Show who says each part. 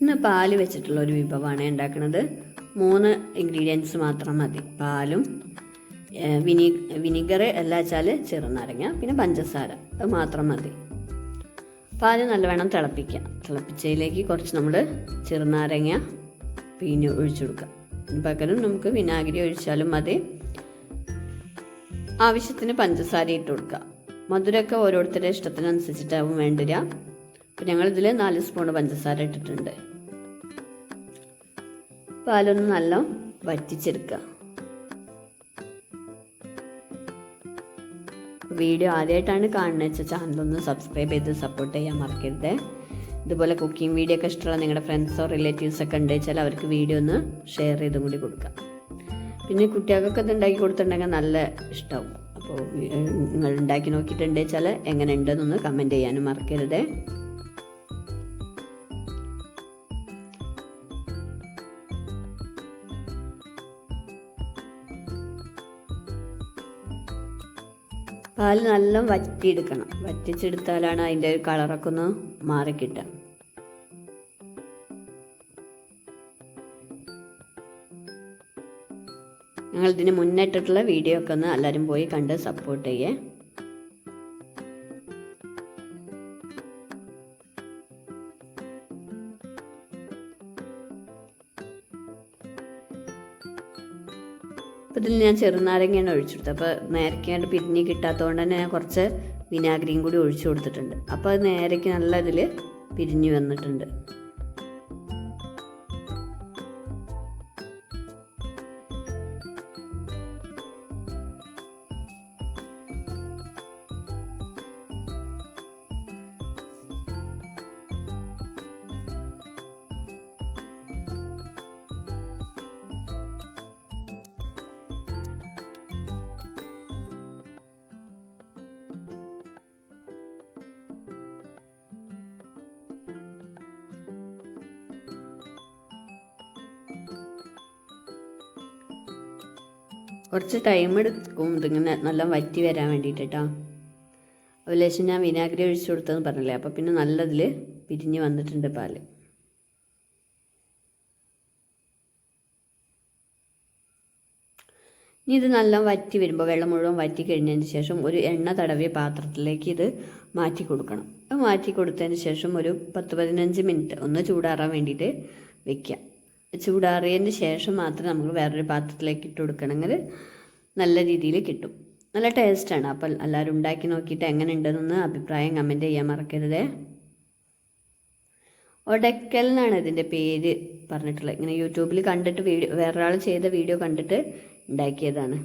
Speaker 1: ഇന്ന് പാല് വെച്ചിട്ടുള്ള ഒരു വിഭവമാണ് ഉണ്ടാക്കുന്നത്. 3 ഇൻഗ്രീഡിയൻസ് മാത്രം മതി. പാലും വിനീഗർ അല്ല വെച്ചാൽ ചെറുനാരങ്ങ, പിന്നെ പഞ്ചസാര, അത് മാത്രം മതി. പാല് നല്ലവണ്ണം തിളപ്പിക്കുക. തിളപ്പിച്ചതിലേക്ക് കുറച്ച് നമ്മൾ ചെറുനാരങ്ങ പിഴിഞ്ഞ് ഒഴിച്ചു കൊടുക്കുക. പകരം നമുക്ക് വിനാഗിരി ഒഴിച്ചാലും മതി. ആവശ്യത്തിന് പഞ്ചസാര ഇട്ട് കൊടുക്കുക. മധുരമൊക്കെ ഓരോരുത്തരുടെ ഇഷ്ടത്തിനനുസരിച്ചിട്ടാവും വേണ്ടില്ല. അപ്പം ഞങ്ങളിതിൽ 4 സ്പൂൺ പഞ്ചസാര ഇട്ടിട്ടുണ്ട്. പാലൊന്ന് നല്ല വറ്റിച്ചെടുക്കുക. വീഡിയോ ആദ്യമായിട്ടാണ് കാണുന്നത് വെച്ചാൽ ചാനലൊന്ന് സബ്സ്ക്രൈബ് ചെയ്ത് സപ്പോർട്ട് ചെയ്യാൻ മറക്കരുത്. ഇതുപോലെ കുക്കിംഗ് വീഡിയോ ഒക്കെ ഇഷ്ടമുള്ള നിങ്ങളുടെ ഫ്രണ്ട്സോ റിലേറ്റീവ്സൊക്കെ ഉണ്ട് വെച്ചാൽ അവർക്ക് വീഡിയോ ഒന്ന് ഷെയർ ചെയ്തും കൂടി കൊടുക്കാം. പിന്നെ കുട്ടികൾക്കൊക്കെ ഇത് ഉണ്ടാക്കി കൊടുത്തിട്ടുണ്ടെങ്കിൽ നല്ല ഇഷ്ടമാവും. അപ്പോൾ നിങ്ങൾ ഉണ്ടാക്കി നോക്കിയിട്ടുണ്ട് വെച്ചാൽ എങ്ങനെ ഉണ്ടെന്നൊന്ന് കമൻറ്റ് ചെയ്യാനും മറക്കരുത്. പാൽ നല്ല വറ്റിയെടുക്കണം. വറ്റിച്ചെടുത്താലാണ് അതിൻ്റെ കളറൊക്കെ ഒന്ന് മാറിക്കിട്ടുക. ഞങ്ങളിതിന് മുന്നിട്ടിട്ടുള്ള വീഡിയോ ഒക്കെ ഒന്ന് എല്ലാവരും പോയി കണ്ട് സപ്പോർട്ട് ചെയ്യേ. അപ്പോൾ ഇതിൽ ഞാൻ ചെറുനാരങ്ങയാണ് ഒഴിച്ചു കൊടുത്തത്. അപ്പോൾ നേരക്കാണ്ട് പിരിഞ്ഞ് കിട്ടാത്തതുകൊണ്ട് തന്നെ ഞാൻ കുറച്ച് വിനാഗിരിയും കൂടി ഒഴിച്ചു കൊടുത്തിട്ടുണ്ട്. അപ്പോൾ അത് നേരയ്ക്ക് നല്ല ഇതിൽ പിരിഞ്ഞു വന്നിട്ടുണ്ട്. കുറച്ച് ടൈം എടുക്കും ഇതിങ്ങനെ നല്ല വറ്റി വരാൻ വേണ്ടിയിട്ട് കേട്ടോ. അപ്പോൾ ലേശം ഞാൻ വിനാഗിരി ഒഴിച്ചു കൊടുത്തതെന്ന് പറഞ്ഞില്ലേ. അപ്പോൾ പിന്നെ നല്ലതിൽ പിരിഞ്ഞ് വന്നിട്ടുണ്ട് പാല്. ഇനി ഇത് നല്ല വറ്റി വരുമ്പോൾ വെള്ളം മുഴുവൻ വറ്റി കഴിഞ്ഞതിന് ശേഷം ഒരു എണ്ണ തടവിയ പാത്രത്തിലേക്ക് ഇത് മാറ്റി കൊടുക്കണം. അത് മാറ്റി കൊടുത്തതിന് ശേഷം ഒരു 10-15 മിനിറ്റ് ഒന്ന് ചൂടാറാൻ വേണ്ടിയിട്ട് വെക്കുക. ചൂടാറിയതിന് ശേഷം മാത്രം നമുക്ക് വേറൊരു പാത്രത്തിലേക്ക് ഇട്ട് കൊടുക്കണമെങ്കിൽ നല്ല രീതിയിൽ കിട്ടും. നല്ല ടേസ്റ്റാണ്. അപ്പോൾ എല്ലാവരും ഉണ്ടാക്കി നോക്കിയിട്ട് എങ്ങനെ ഉണ്ടെന്നൊന്ന് അഭിപ്രായം കമൻറ്റ് ചെയ്യാൻ മറക്കരുത്. ഒടക്കൽ എന്നാണ് ഇതിൻ്റെ പേര് പറഞ്ഞിട്ടുള്ളത്. ഇങ്ങനെ യൂട്യൂബിൽ കണ്ടിട്ട് വേറൊരാൾ ചെയ്ത വീഡിയോ കണ്ടിട്ട് ഉണ്ടാക്കിയതാണ്.